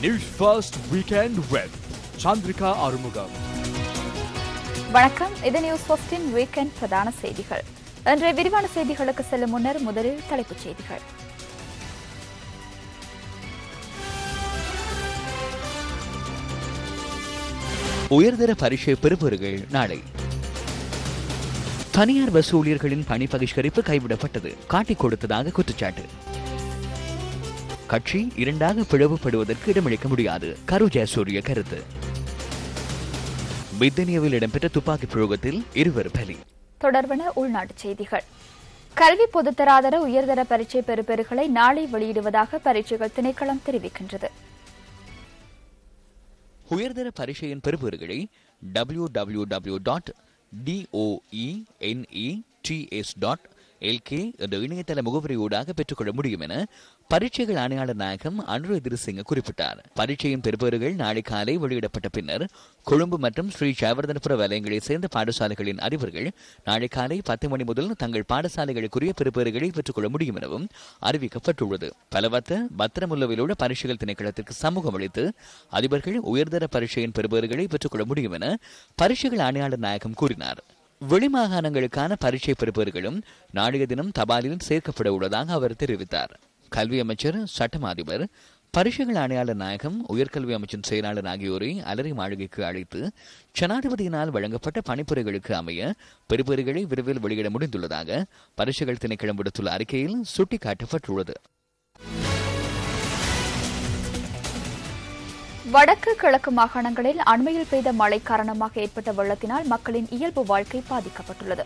News first weekend web Chandrika Arumugam. வணக்கம். இது news ஃபர்ஸ்டின் weekend பிரதான செய்திகள். இன்றைய விரிவான செய்திகளுக்கு செல்லும் முன்னர் முதலில் தலைப்புச் செய்திகள். உயர்தர பரீட்சை பெறுபவர்கள் நாளை. தனியார் பஸ் ஊழியர்களின் பணி பகிஷ்கரிப்பு கைவிடப்பட்டது, காட்டிக் கொடுத்ததாக குற்றச்சாட்டு. கட்சி இரண்டாக பிளவுபடுவதற்கு இடமளிக்க முடியாது, கரு ஜெயசூரிய கருத்து. பித்தனியாவில் இடம்பெற்ற துப்பாக்கி பிரயோகத்தில் 2 பலி. தொடர்பான உள்நாட்டு செய்திகள். கல்வி பொதுத்தராதர உயர்தர பரீட்சை பெறுபேறுகளை நாளை வெளியிடுவதாக பரீட்சைகள் திணைக்களம் தெரிவிக்கின்றது. உயர்தர பரீட்சையின் பெறுபேறுகளை www.doenets.lk என்ற இணையதள முகவரியூடாக பெற்றுக்கொள்ள முடியும் என பரீட்சைகள் ஆணையாளர் நாயகம் அனுர எதிர்சிங்க குறிப்பிட்டார். பரீட்சையின் பெறுபேறுகள் நாளை காலை வெளியிடப்பட்ட பின்னர் கொழும்பு மற்றும் ஸ்ரீ ஜெயவர்தனபுர வலயங்களைச் சேர்ந்த பாடசாலைகளின் அதிபர்கள் நாளை காலை 10 மணி முதல் தங்கள் பாடசாலைகளுக்குரிய பெறுபேறுகளை பெற்றுக்கொள்ள முடியும் எனவும் அறிவிக்கப்பட்டுள்ளது. பலவத்த பத்திரமுல்லவில் உள்ள பரீட்சைகள் திணைக்களத்திற்கு சமூகம் அளித்து அதிபர்கள் உயர்தர பரீட்சையின் பெறுபேறுகளை பெற்றுக்கொள்ள முடியும் என பரீட்சைகள் ஆணையாளர் நாயகம் கூறினார். வெளிமாகாணங்களுக்கான பரீட்சை பெறுபேறுகளும் நாளைய தினம் தபாலில் சேர்க்கப்பட உள்ளதாக அவர் தெரிவித்தார். கல்வி அமைச்சர், சட்டம் அதிபர், பரீட்சைகள் ஆணையாளர் நாயகம், உயர்கல்வி அமைச்சின் செயலாளர் ஆகியோரை அலரி மாளிகைக்கு அழைத்து ஜனாதிபதியினால் வழங்கப்பட்ட பணிப்புரைகளுக்கு அமைய பெறுபேறுகளை விரைவில் வெளியிட முடிந்துள்ளதாக பரீட்சைகள் திணைக்களம் விடுத்துள்ள அறிக்கையில் சுட்டிக்காட்டப்பட்டுள்ளது. வடக்கு கிழக்கு மாகாணங்களில் அண்மையில் பெய்த மழை காரணமாக ஏற்பட்ட வெள்ளத்தினால் மக்களின் இயல்பு வாழ்க்கை பாதிக்கப்பட்டுள்ளது.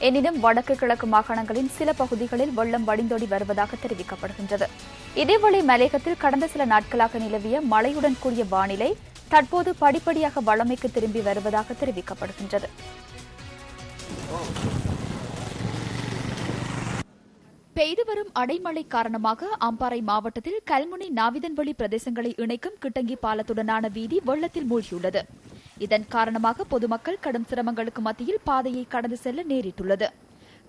எனினும் வடக்கு கிழக்கு மாகாணங்களின் சில பகுதிகளில் வெள்ளம் வடிந்தோடி வருவதாக தெரிவிக்கப்படுகின்றது. இதேவேளை மலையகத்தில் கடந்த சில நாட்களாக நிலவிய மழையுடன் கூடிய வானிலை தற்போது படிப்படியாக வளமைக்கு திரும்பி வருவதாக தெரிவிக்கப்படுகின்றது. பெய்து வரும் அடைமழை காரணமாக அம்பாறை மாவட்டத்தில் கல்முனை நாவிதன்வெளி பிரதேசங்களை இணைக்கும் கிட்டங்கி பாலத்துடனான வீதி வெள்ளத்தில் மூழ்கியுள்ளது. இதன் காரணமாக பொதுமக்கள் கடும் சிரமங்களுக்கு மத்தியில் பாதையை கடந்து செல்ல நேரிட்டுள்ளது.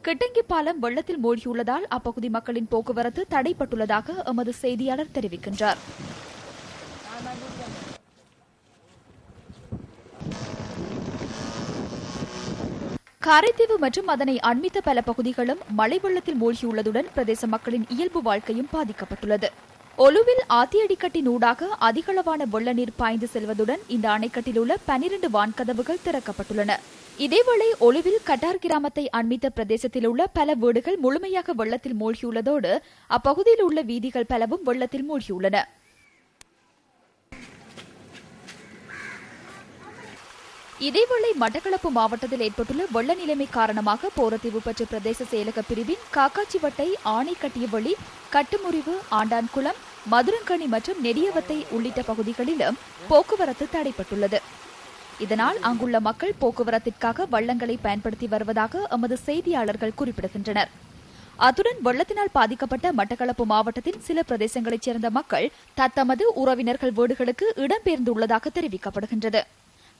கிட்டங்கி பாலம் வெள்ளத்தில் மூழ்கியுள்ளதால் அப்பகுதி மக்களின் போக்குவரத்து தடைப்பட்டுள்ளதாக எமது செய்தியாளர் தெரிவிக்கின்றார். காரைதீவு மற்றும் அதனை அண்மித்த பல பகுதிகளும் மழை வெள்ளத்தில் மூழ்கியுள்ளதுடன் பிரதேச மக்களின் இயல்பு வாழ்க்கையும் பாதிக்கப்பட்டுள்ளது. ஒலுவில் ஆத்தியடிக்கட்டின் ஊடாக அதிகளவான வெள்ள நீர் பாய்ந்து செல்வதுடன் இந்த அணைக்கட்டில் உள்ள 12 வான்கதவுகள் திறக்கப்பட்டுள்ளன. இதேவேளை ஒலுவில் கட்டார் கிராமத்தை அண்மித்த பிரதேசத்தில் உள்ள பல வீடுகள் முழுமையாக வெள்ளத்தில் மூழ்கியுள்ளதோடு அப்பகுதியில் உள்ள வீதிகள் பலவும் வெள்ளத்தில் மூழ்கியுள்ளன. இதேவேளை மட்டக்களப்பு மாவட்டத்தில் ஏற்பட்டுள்ள வெள்ள நிலைமை காரணமாக போரத்தீவு பற்று பிரதேச செயலக பிரிவின் காக்காச்சிவட்டை, ஆணைக்கட்டியவெளி, கட்டுமுறிவு, ஆண்டான்குளம், மதுரங்கணி மற்றும் நெடியவத்தை உள்ளிட்ட பகுதிகளிலும் போக்குவரத்து தடைப்பட்டுள்ளது. இதனால் அங்குள்ள மக்கள் போக்குவரத்திற்காக வள்ளங்களை பயன்படுத்தி வருவதாக எமது செய்தியாளர்கள் குறிப்பிடுகின்றனர். அத்துடன் வெள்ளத்தினால் பாதிக்கப்பட்ட மட்டக்களப்பு மாவட்டத்தின் சில பிரதேசங்களைச் சேர்ந்த மக்கள் தத்தமது உறவினர்கள் வீடுகளுக்கு இடம்பெயர்ந்துள்ளதாக தெரிவிக்கப்படுகின்றது.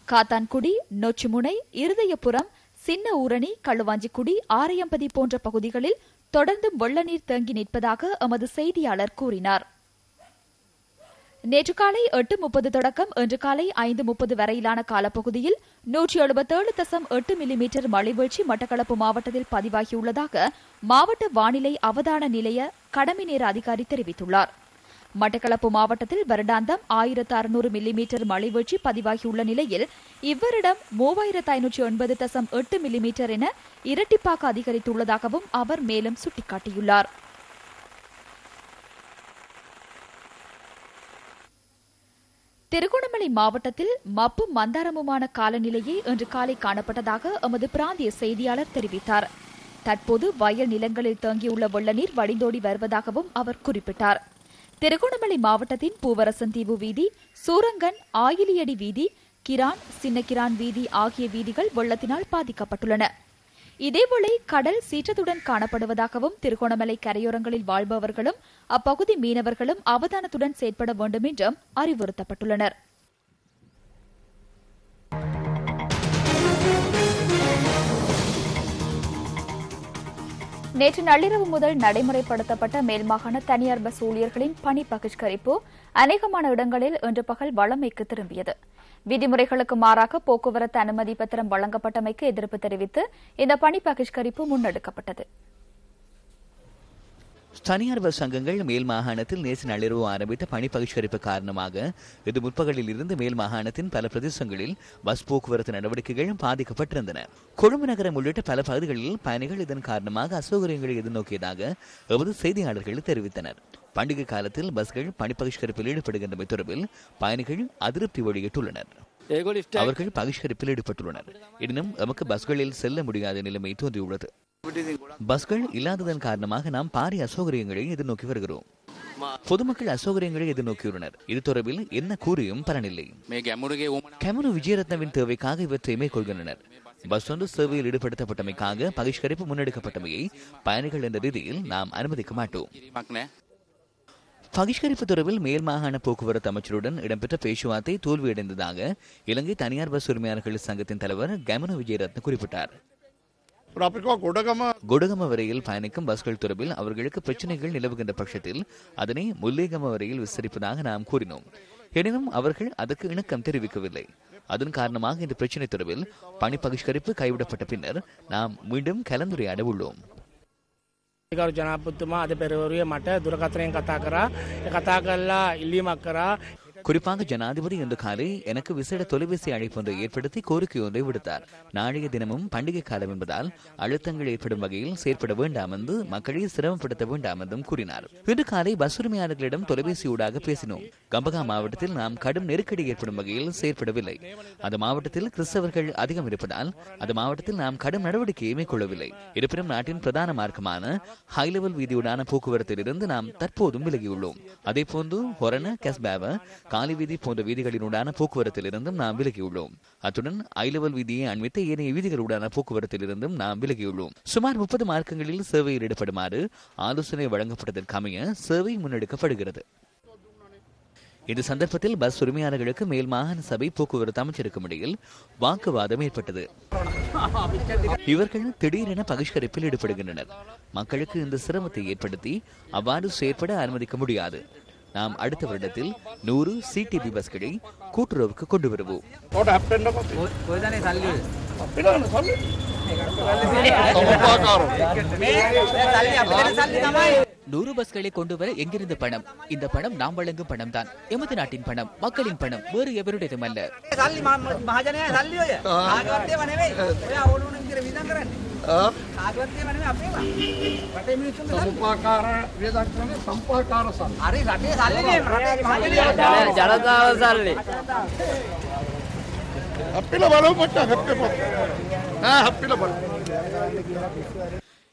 காத்தான்குடி, நொச்சிமுனை, இருதயபுரம், சின்ன ஊரணி, களுவாஞ்சிக்குடி, ஆரையம்பதி போன்ற பகுதிகளில் தொடர்ந்தும் வெள்ள நீர் தேங்கி நிற்பதாக எமது செய்தியாளர் கூறினார். நேற்று காலை 8:30 தொடக்கம் இன்று காலை 5:30 வரையிலான காலப்பகுதியில் 177.8 மில்லிமீட்டர் மழைவீழ்ச்சி மட்டக்களப்பு மாவட்டத்தில் பதிவாகியுள்ளதாக மாவட்ட வானிலை அவதான நிலைய கடமை நேர அதிகாரி தெரிவித்துள்ளார். மட்டக்களப்பு மாவட்டத்தில் வருடாந்தம் 1600 மில்லிமீட்டர் மழைவீழ்ச்சி பதிவாகியுள்ள நிலையில் இவ்வருடம் 3509.8 மில்லிமீட்டர் என இரட்டிப்பாக அதிகரித்துள்ளதாகவும் அவர் மேலும் சுட்டிக்காட்டியுள்ளார். திருகோணமலை மாவட்டத்தில் மப்பும் மந்தாரமுமான காலநிலையே இன்று காலை காணப்பட்டதாக எமது பிராந்திய செய்தியாளர் தெரிவித்தார். தற்போது வயல் நிலங்களில் தேங்கியுள்ள வெள்ள நீர் வடிந்தோடி வருவதாகவும் அவர் குறிப்பிட்டார். திருகோணமலை மாவட்டத்தின் பூவரசந்தீவு வீதி, சூரங்கன், ஆயிலியடி வீதி, கிரான், சின்ன கிரான் வீதி ஆகிய வீதிகள் வெள்ளத்தினால் பாதிக்கப்பட்டுள்ளன. இதேவேளை கடல் சீற்றத்துடன் காணப்படுவதாகவும் திருகோணமலை கரையோரங்களில் வாழ்பவர்களும் அப்பகுதி மீனவர்களும் அவதானத்துடன் செயற்பட வேண்டும் என்றும் அறிவுறுத்தப்பட்டுள்ளனர். நேற்று நள்ளிரவு முதல் நடைமுறைப்படுத்தப்பட்ட மேல்மாகாண தனியார் பஸ் ஊழியர்களின் பணி பகிஷ்கரிப்பு அநேகமான இடங்களில் இன்று பகல் வழமைக்கு திரும்பியது. விதிமுறைகளுக்கு மாறாக போக்குவரத்து அனுமதி பத்திரம் வழங்கப்பட்டமைக்கு எதிர்ப்பு தெரிவித்து இந்த பணி பகிஷ்கரிப்பு முன்னெடுக்கப்பட்டது. தனியார் பஸ் சங்கங்கள் மேல் மாகாணத்தில் நேற்று நள்ளிரவு ஆரம்பித்த பணி பகிஷ்கரிப்பு காரணமாக இது முற்பகலில் இருந்து மேல் மாகாணத்தின் பல பிரதேசங்களில் பஸ் போக்குவரத்து நடவடிக்கைகள் பாதிக்கப்பட்டிருந்தன. கொழும்பு நகரம் உள்ளிட்ட பல பகுதிகளில் பயணிகள் இதன் காரணமாக அசௌகரியங்களை எதிர்நோக்கியதாக எமது செய்தியாளர்கள் தெரிவித்தனர். பண்டிகை காலத்தில் பஸ்கள் பணி பகிஷ்கரிப்பில் ஈடுபடுகின்றமை தொடர்பில் பயணிகள் அதிருப்தி வெளியிட்டுள்ளனர். அவர்கள் பகிஷ்கரிப்பில் ஈடுபட்டுள்ளனர். எனினும் நமக்கு பஸ்களில் செல்ல முடியாத நிலைமை தோன்றியுள்ளது. பஸ்கள் இல்லாததன் காரணமாக நாம் பாரிய அசௌகரியங்களை எதிர்நோக்கி வருகிறோம். பொதுமக்கள் அசௌகரியங்களை எதிர்நோக்கியுள்ளனர். இது தொடர்பில் என்ன கூறியும் பலனில்லை. கெமரு விஜயரத்னவின் தேவைக்காக இவற்றை மேற்கொள்கின்றனர். பஸ் ஒன்று சேவையில் ஈடுபடுத்தப்பட்டமைக்காக பகிஷ்கரிப்பு முன்னெடுக்கப்பட்டமையை பயணிகள் என்ற ரீதியில் நாம் அனுமதிக்க மாட்டோம். பகிஷ்கரிப்பு தொடர்பில் மேல் மாகாண போக்குவரத்து அமைச்சருடன் இடம்பெற்ற பேச்சுவார்த்தை தோல்வியடைந்ததாக இலங்கை தனியார் பஸ் உரிமையாளர்கள் சங்கத்தின் தலைவர் கெமரு விஜயரத்ன குறிப்பிட்டார். கொடகம வரையில் பயணிக்கும் பஸ்கள் தொடர்பில் அவர்களுக்கு பிரச்சனைகள் நிலவுகின்ற பட்சத்தில் அதனை முல்லேகம வரையில் விஸ்தரிப்பதாக நாம் கூறினோம். எனினும் அவர்கள் அதற்கு இணக்கம் தெரிவிக்கவில்லை. அதன் காரணமாக இந்த பிரச்சனை தொடர்பில் பணி பகிஷ்கரிப்பு கைவிடப்பட்ட பின்னர் நாம் மீண்டும் கலந்துரையாட உள்ளோம். குறிப்பாக ஜனாதிபதி இன்று காலை எனக்கு விசேட தொலைபேசி அழைப்பு ஒன்றை ஏற்படுத்தி கோரிக்கை ஒன்றை விடுத்தார். நாளைய தினமும் பண்டிகை காலம் என்பதால் அழுத்தங்கள் ஏற்படும் வகையில் செயற்பட வேண்டாம் என்று மக்களை சிரமப்படுத்த வேண்டாம் என்றும் கூறினார். இன்று காலை பஸ் உரிமையாளர்களிடம் தொலைபேசியூடாக பேசினோம். கம்பகா மாவட்டத்தில் நாம் கடும் நெருக்கடி ஏற்படும் வகையில் செயற்படவில்லை. அந்த மாவட்டத்தில் கிறிஸ்தவர்கள் அதிகம் இருப்பதால் அந்த மாவட்டத்தில் நாம் கடும் நடவடிக்கையை மேற்கொள்ளவில்லை. இருப்பினும் நாட்டின் பிரதான மார்க்கமான ஹை லெவல் வீதியுடான போக்குவரத்தில் இருந்து நாம் தற்போதும் விலகியுள்ளோம். அதே போன்று ஹொரண கஸ்பாவ காலி வீதி போன்ற வீதிகளினுடான போக்குவரத்தில் இருந்தும் நாம் விலகியுள்ளோம். அத்துடன் ஐ லெவல் வீதியை அண்மித்த ஏனைய வீதிகளுடான போக்குவரத்தில் இருந்தும் நாம் விலகியுள்ளோம். சுமார் 30 மார்க்கங்களில் சேவையில் ஈடுபடுமாறு ஆலோசனை வழங்கப்பட்டதற்கமைய சேவை முன்னெடுக்கப்படுகிறது. இந்த சந்தர்ப்பத்தில் பஸ் உரிமையாளர்களுக்கு மேல் மாகாண சபை போக்குவரத்து அமைச்சருக்கும் இடையில் வாக்குவாதம் ஏற்பட்டது. இவர்கள் திடீரென பகிஷ்கரிப்பில் ஈடுபடுகின்றனர். மக்களுக்கு இந்த சிரமத்தை ஏற்படுத்தி அவ்வாறு செயற்பட அனுமதிக்க முடியாது. நாம் அடுத்த வருடத்தில் 100 சிடிபி பஸ்களை கூட்டுறவுக்கு கொண்டு வருவோம். 100 பஸ்களை கொண்டு வர எங்கிருந்து பணம்? இந்த பணம் நாம் வழங்கும் பணம் தான். எமது நாட்டின் பணம், மக்களின் பணம், வேறு எவருடையதும் அல்ல.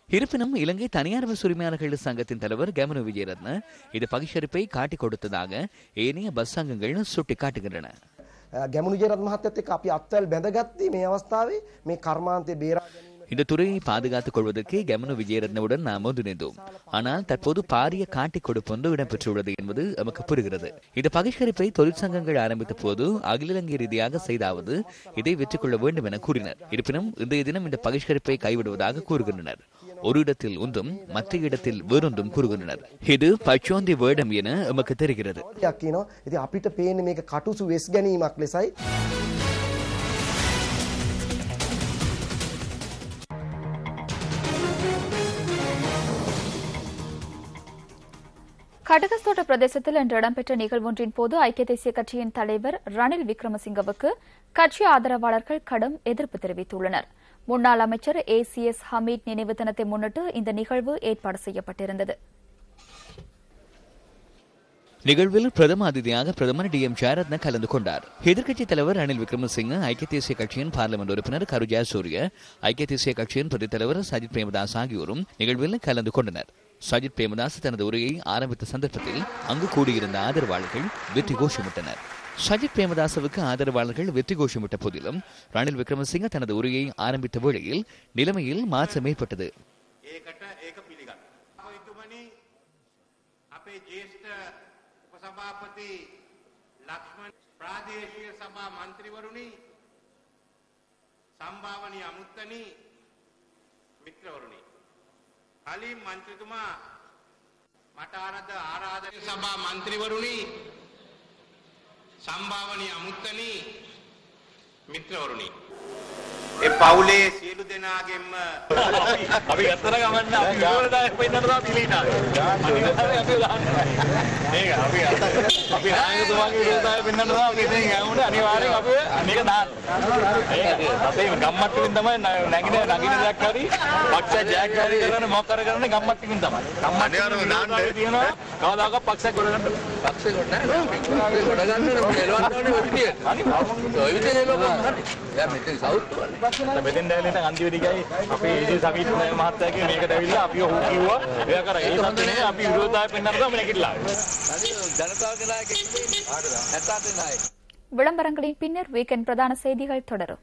இருப்பினும் இலங்கை தனியார் பஸ் உரிமையாளர்கள் சங்கத்தின் தலைவர் கெமரு விஜயரத்ன இது பகிஷ்கரிப்பை காட்டிக் கொடுத்ததாக ஏனைய பஸ் சங்கங்கள் சுட்டிக்காட்டுகின்றன. ගැමුණු විජේරත්න මහත්තයත් එක්ක අපි අත්වැල් බැඳගත්තේ මේ අවස්ථාවේ මේ කර්මාන්තේ බේරා இந்த துறையை பாதுகாத்துக் கொள்வதற்கு கெமனு விஜயரத்னவுடன் நாம் ஒன்றிணைந்தோம். ஆனால் தற்போது பாரிய காட்டிக் கொடுப்பொன்று இடம்பெற்றுள்ளது என்பது நமக்கு புரிகிறது. இந்த பகிஷ்கரிப்பை தொழிற்சங்கங்கள் ஆரம்பித்த போது அகில இலங்கை ரீதியாக செய்தாவது இதை வெற்றி கொள்ள வேண்டும் என கூறினர். இருப்பினும் இன்றைய தினம் இந்த பகிஷ்கரிப்பை கைவிடுவதாக கூறுகின்றனர். ஒரு இடத்தில் ஒன்றும் மற்ற இடத்தில் வேறொன்றும் கூறுகின்றனர். இது பச்சோந்தி வேடம் என நமக்கு தெரிகிறது. අපිට පේන්නේ මේක කටුසු වෙස් ගැනීමක් ලෙසයි. கடகஸ்தோட்ட பிரதேசத்தில் இன்று இடம்பெற்ற நிகழ்வொன்றின் போது ஐக்கிய தேசிய கட்சியின் தலைவர் ரணில் விக்ரமசிங்கவுக்கு கட்சி ஆதரவாளர்கள் கடும் எதிர்ப்பு தெரிவித்துள்ளனர். முன்னாள் அமைச்சர் ACS ஹமீத் நினைவு தினத்தை முன்னிட்டு இந்த நிகழ்வு ஏற்பாடு செய்யப்பட்டிருந்தது. நிகழ்வில் பிரதம அதிதியாக பிரதமர் DM ஜெயரத்ன கலந்து கொண்டார். எதிர்க்கட்சித் தலைவர் ரணில் விக்ரமசிங்க, ஐக்கிய தேசிய கட்சியின் பார்லிமெண்ட் உறுப்பினர் கரு ஜயசூரிய, ஐக்கிய தேசிய கட்சியின் பிரதித் தலைவர் சஜித் பிரேமதாஸ் ஆகியோரும் நிகழ்வில் கலந்து கொண்டனர். சஜித் பிரேமதாஸ் தனது உரையை ஆரம்பித்த சந்தர்ப்பத்தில் அங்கு கூடியிருந்த ஆதரவாளர்கள் வெற்றி கோஷமிட்டனர். சஜித் பிரேமதாசவுக்கு ஆதரவாளர்கள் வெற்றி கோஷமிட்ட போதிலும் ரணில் விக்ரமசிங்க தனது உரையை ஆரம்பித்த வேளையில் நிலைமையில் மாற்றம் ஏற்பட்டது. කලින් මන්ත්‍රීතුමා මට ආරාධන සභා මන්ත්‍රීවරුනි සම්භාවනීය අමුත්තනි මිත්‍රවරුනි ඒ පවුලේ සියලු දෙනාගෙන්ම අපි ඇත්තට ගමන්න අපි විවරදායක වෙන්නනවා පිළිනා මේක අපි නායකතුමාගේ විවරදායක වෙන්නනවා අපි ඉතින් ගමුනේ අනිවාර්යෙන් අපි මේක දාන්න ඒක අපේ ගම්මට්ටමින් තමයි නගින දෙයක් හරි පක්ෂ ජයග්‍රහණය කරන මොකක් කරන්නේ ගම්මට්ටමින් තමයි අනිවාර්යයෙන්ම දාන්න තියෙනවා කවදාකවත් පක්ෂයක් ගොඩ ගන්න පක්ෂේ ගොඩ නැහැ අපි ගොඩ ගන්න එලවන්න ඕනේ ඔය විදියට අනිත් ඔය විදියට එලවන්න හරි දැන් මෙතන සවුත් මෙතෙන් දැවිලා අන්තිමට ගියයි අපේ ඒ සමීප මහත්තයාගේ මේකට ඇවිල්ලා අපි ඔහු කිව්වා එයා කරා ඒ සත්‍යනේ අපි විරෝධතාවය පෙන්වන්න තමයි නැගිටලා விளம்பரங்களின் பின்னர் வீக்கெண்ட் பிரதான செய்திகள் தொடரும்.